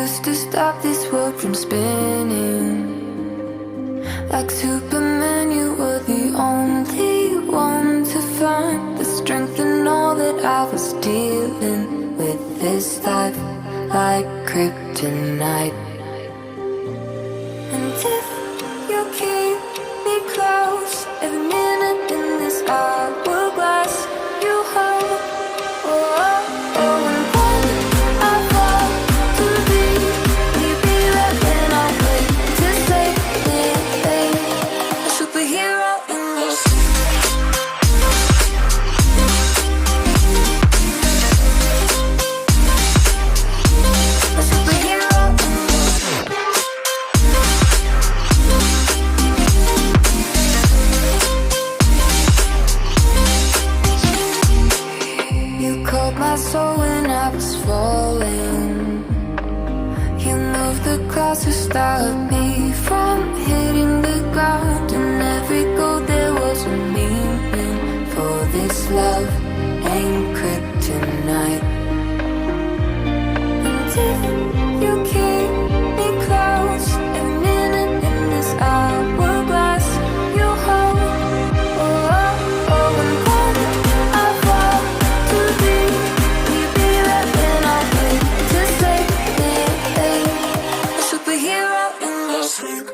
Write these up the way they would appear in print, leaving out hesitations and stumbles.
used to stop this world from spinning. Like Superman, you were the only one to find the strength in all that I was dealing with this life, like kryptonite. And if you keep me close, every minute in this hourglass you hold. Oh, oh, oh, and when I fall to be, will you be right when I wait to save me, a superhero in your a superhero in you called my soul when I was falling. You moved the clouds to stop me from hitting the ground. And every goal there was a meaning. For this love ain't kryptonite. And if you keep me close, every minute in this hourglass you hold. Oh, oh, oh, and when I fall to be, will you be right when I wait to save me, a superhero in your sleep.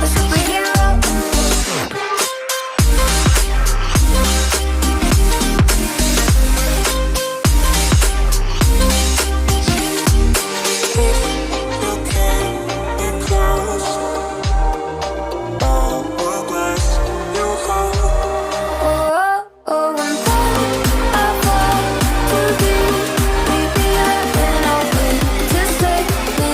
A superhero in your sleep. Oh, oh, oh, and when I fall to be, will you be right when I wait to save me,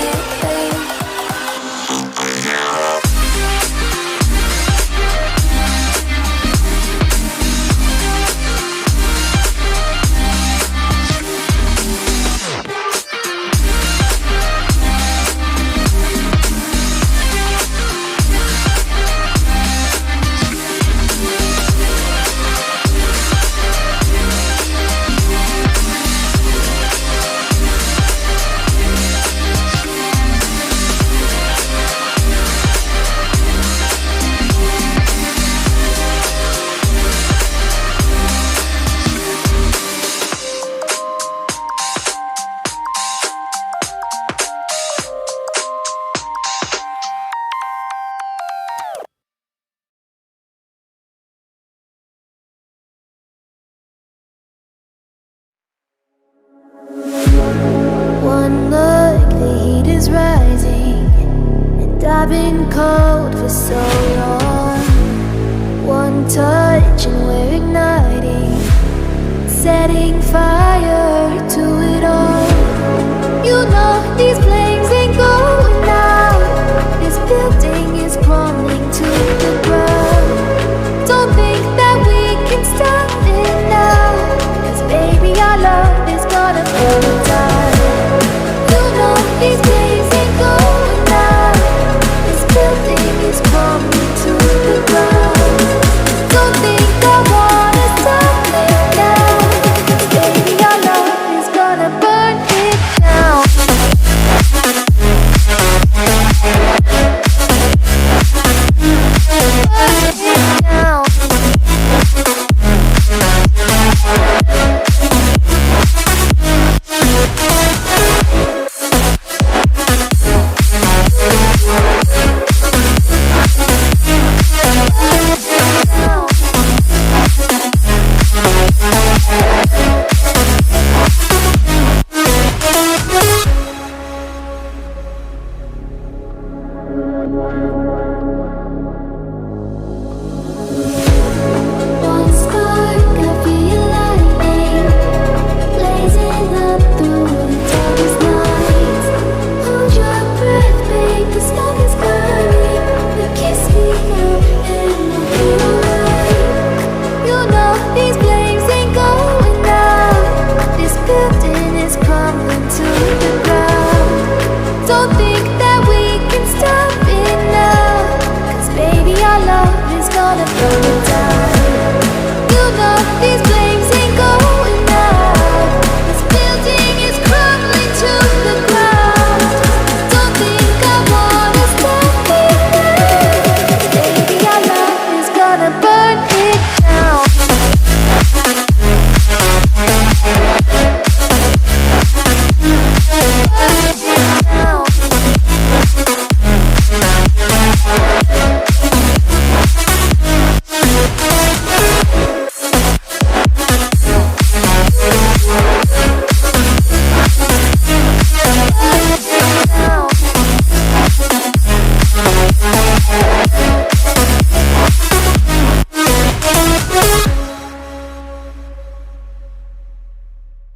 One look, the heat is rising, and I've been cold for so long. One touch and we're igniting, setting fire to it all. You know these flames ain't going out. This building is crumbling to the ground. Don't think that we can stop it now, 'cause baby our love is gonna burn down. You know these flames ain't going out. This building is crumbling to the ground. Don't think I wanna stop it now, 'cause baby our love is gonna burn it down. Burn it down. One spark, I feel lightning blazing up through the darkest nights. Hold your breath, babe, the smoke is burning. You kiss me now and I'll be alright. You know these flames ain't going out. This building is crumbling to the ground. Don't